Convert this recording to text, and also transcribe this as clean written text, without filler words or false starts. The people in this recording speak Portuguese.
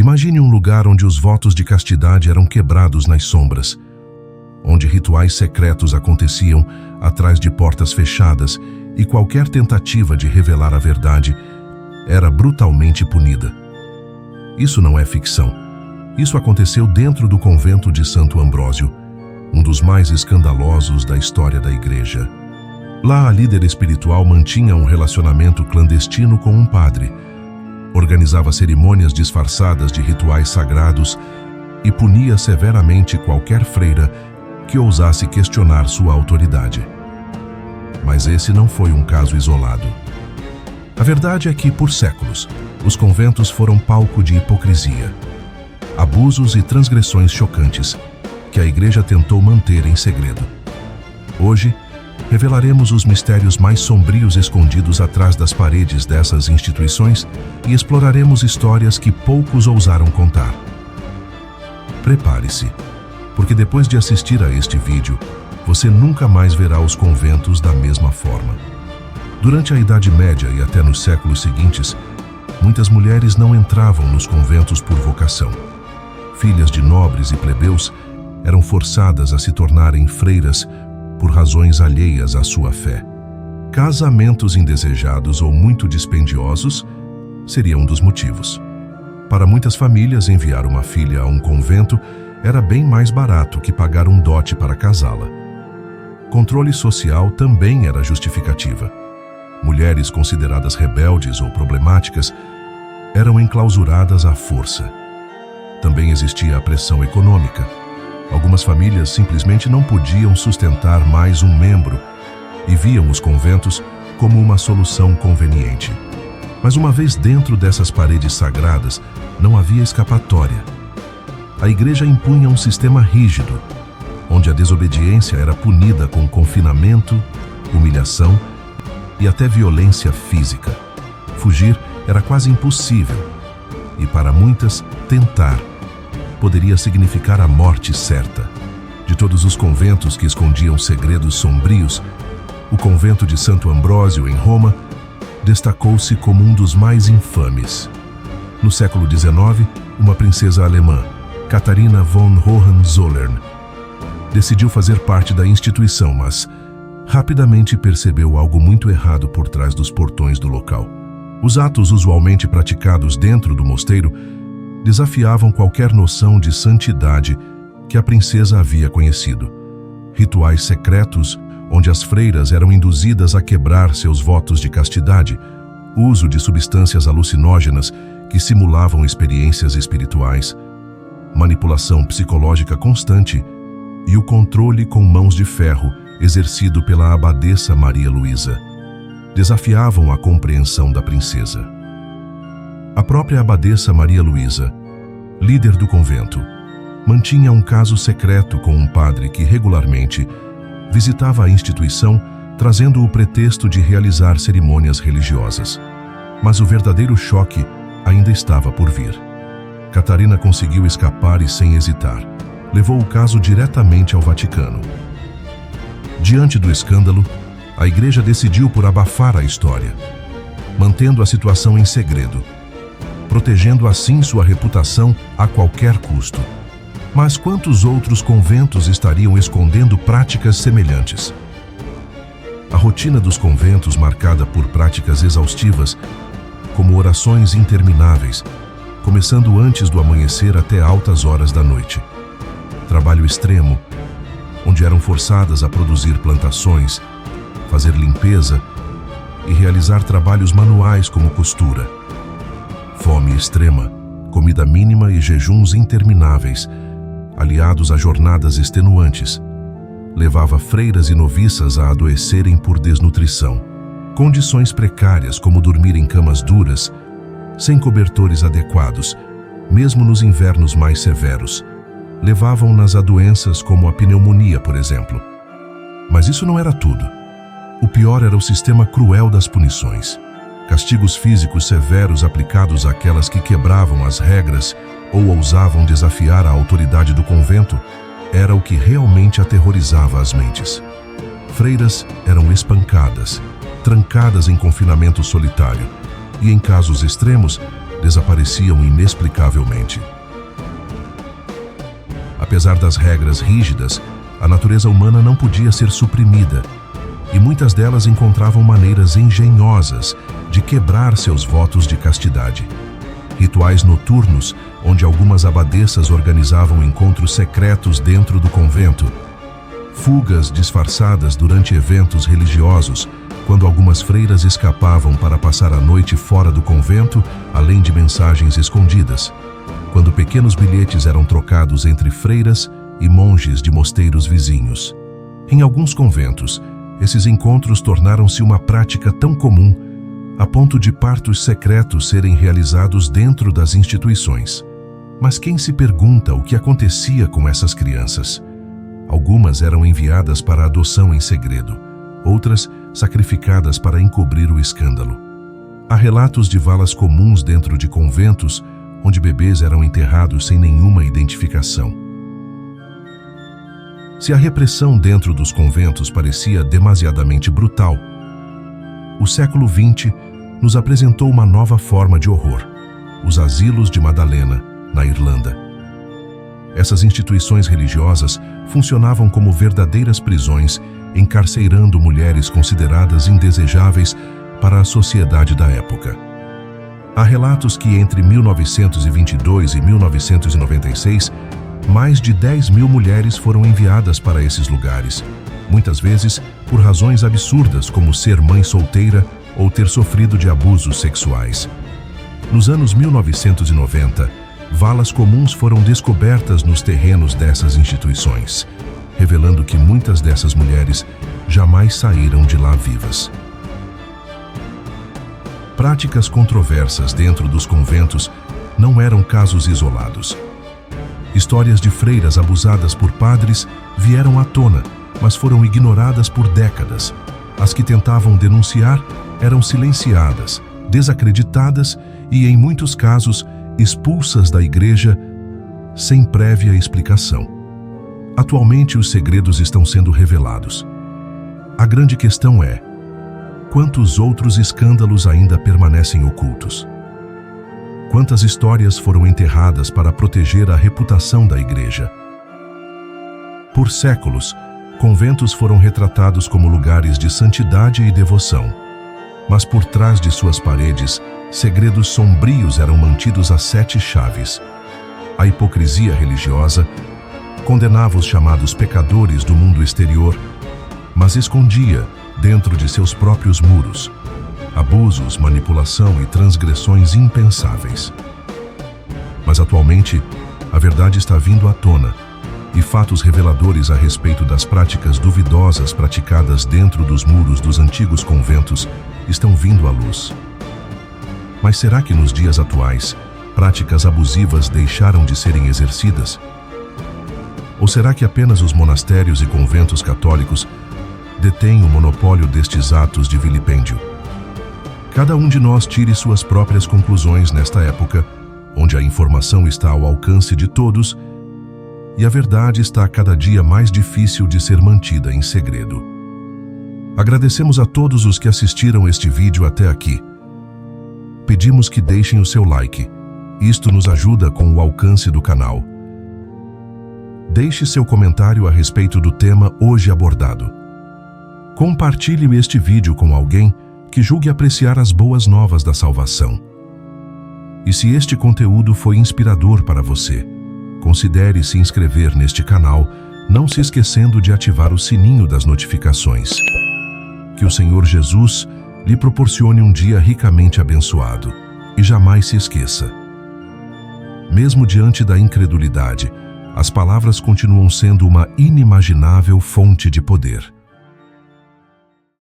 Imagine um lugar onde os votos de castidade eram quebrados nas sombras, onde rituais secretos aconteciam atrás de portas fechadas e qualquer tentativa de revelar a verdade era brutalmente punida. Isso não é ficção. Isso aconteceu dentro do convento de Santo Ambrósio, um dos mais escandalosos da história da Igreja. Lá, a líder espiritual mantinha um relacionamento clandestino com um padre, organizava cerimônias disfarçadas de rituais sagrados e punia severamente qualquer freira que ousasse questionar sua autoridade. Mas esse não foi um caso isolado. A verdade é que, por séculos, os conventos foram palco de hipocrisia, abusos e transgressões chocantes que a Igreja tentou manter em segredo. Hoje, revelaremos os mistérios mais sombrios escondidos atrás das paredes dessas instituições e exploraremos histórias que poucos ousaram contar. Prepare-se, porque depois de assistir a este vídeo, você nunca mais verá os conventos da mesma forma. Durante a Idade Média e até nos séculos seguintes, muitas mulheres não entravam nos conventos por vocação. Filhas de nobres e plebeus eram forçadas a se tornarem freiras por razões alheias à sua fé. Casamentos indesejados ou muito dispendiosos seriam um dos motivos. Para muitas famílias, enviar uma filha a um convento era bem mais barato que pagar um dote para casá-la. Controle social também era justificativa. Mulheres consideradas rebeldes ou problemáticas eram enclausuradas à força. Também existia a pressão econômica. Algumas famílias simplesmente não podiam sustentar mais um membro e viam os conventos como uma solução conveniente. Mas uma vez dentro dessas paredes sagradas, não havia escapatória. A Igreja impunha um sistema rígido, onde a desobediência era punida com confinamento, humilhação e até violência física. Fugir era quase impossível, e para muitas, tentar poderia significar a morte certa. De todos os conventos que escondiam segredos sombrios, o convento de Santo Ambrósio, em Roma, destacou-se como um dos mais infames. No século XIX, uma princesa alemã, Katharina von Hohenzollern, decidiu fazer parte da instituição, mas rapidamente percebeu algo muito errado por trás dos portões do local. Os atos usualmente praticados dentro do mosteiro desafiavam qualquer noção de santidade que a princesa havia conhecido. Rituais secretos, onde as freiras eram induzidas a quebrar seus votos de castidade, uso de substâncias alucinógenas que simulavam experiências espirituais, manipulação psicológica constante e o controle com mãos de ferro exercido pela abadesa Maria Luísa desafiavam a compreensão da princesa. A própria abadesa Maria Luísa, líder do convento, mantinha um caso secreto com um padre que regularmente visitava a instituição trazendo o pretexto de realizar cerimônias religiosas. Mas o verdadeiro choque ainda estava por vir. Catarina conseguiu escapar e, sem hesitar, levou o caso diretamente ao Vaticano. Diante do escândalo, a Igreja decidiu por abafar a história, mantendo a situação em segredo, protegendo assim sua reputação a qualquer custo. Mas quantos outros conventos estariam escondendo práticas semelhantes? A rotina dos conventos, marcada por práticas exaustivas, como orações intermináveis, começando antes do amanhecer até altas horas da noite. Trabalho extremo, onde eram forçadas a produzir plantações, fazer limpeza e realizar trabalhos manuais como costura. Fome extrema, comida mínima e jejuns intermináveis, aliados a jornadas extenuantes, levava freiras e noviças a adoecerem por desnutrição. Condições precárias, como dormir em camas duras, sem cobertores adequados, mesmo nos invernos mais severos, levavam-nas a doenças como a pneumonia, por exemplo. Mas isso não era tudo. O pior era o sistema cruel das punições. Castigos físicos severos aplicados àquelas que quebravam as regras ou ousavam desafiar a autoridade do convento era o que realmente aterrorizava as mentes. Freiras eram espancadas, trancadas em confinamento solitário e, em casos extremos, desapareciam inexplicavelmente. Apesar das regras rígidas, a natureza humana não podia ser suprimida, e muitas delas encontravam maneiras engenhosas de quebrar seus votos de castidade. Rituais noturnos, onde algumas abadesas organizavam encontros secretos dentro do convento. Fugas disfarçadas durante eventos religiosos, quando algumas freiras escapavam para passar a noite fora do convento, além de mensagens escondidas. Quando pequenos bilhetes eram trocados entre freiras e monges de mosteiros vizinhos. Em alguns conventos, esses encontros tornaram-se uma prática tão comum, a ponto de partos secretos serem realizados dentro das instituições. Mas quem se pergunta o que acontecia com essas crianças? Algumas eram enviadas para adoção em segredo, outras sacrificadas para encobrir o escândalo. Há relatos de valas comuns dentro de conventos, onde bebês eram enterrados sem nenhuma identificação. Se a repressão dentro dos conventos parecia demasiadamente brutal, o século XX nos apresentou uma nova forma de horror: os asilos de Madalena, na Irlanda. Essas instituições religiosas funcionavam como verdadeiras prisões, encarcerando mulheres consideradas indesejáveis para a sociedade da época. Há relatos que entre 1922 e 1996, mais de 10.000 mulheres foram enviadas para esses lugares, muitas vezes por razões absurdas como ser mãe solteira ou ter sofrido de abusos sexuais. Nos anos 1990, valas comuns foram descobertas nos terrenos dessas instituições, revelando que muitas dessas mulheres jamais saíram de lá vivas. Práticas controversas dentro dos conventos não eram casos isolados. Histórias de freiras abusadas por padres vieram à tona, mas foram ignoradas por décadas. As que tentavam denunciar eram silenciadas, desacreditadas e, em muitos casos, expulsas da igreja sem prévia explicação. Atualmente, os segredos estão sendo revelados. A grande questão é: quantos outros escândalos ainda permanecem ocultos? Quantas histórias foram enterradas para proteger a reputação da igreja? Por séculos, conventos foram retratados como lugares de santidade e devoção. Mas por trás de suas paredes, segredos sombrios eram mantidos a 7 chaves. A hipocrisia religiosa condenava os chamados pecadores do mundo exterior, mas escondia, dentro de seus próprios muros, abusos, manipulação e transgressões impensáveis. Mas atualmente, a verdade está vindo à tona, e fatos reveladores a respeito das práticas duvidosas praticadas dentro dos muros dos antigos conventos estão vindo à luz. Mas será que nos dias atuais, práticas abusivas deixaram de serem exercidas? Ou será que apenas os monastérios e conventos católicos detêm o monopólio destes atos de vilipêndio? Cada um de nós tire suas próprias conclusões nesta época, onde a informação está ao alcance de todos e a verdade está cada dia mais difícil de ser mantida em segredo. Agradecemos a todos os que assistiram este vídeo até aqui. Pedimos que deixem o seu like. Isto nos ajuda com o alcance do canal. Deixe seu comentário a respeito do tema hoje abordado. Compartilhe este vídeo com alguém que julgue apreciar as boas novas da salvação. E se este conteúdo foi inspirador para você, considere se inscrever neste canal, não se esquecendo de ativar o sininho das notificações. Que o Senhor Jesus lhe proporcione um dia ricamente abençoado e jamais se esqueça: mesmo diante da incredulidade, as palavras continuam sendo uma inimaginável fonte de poder.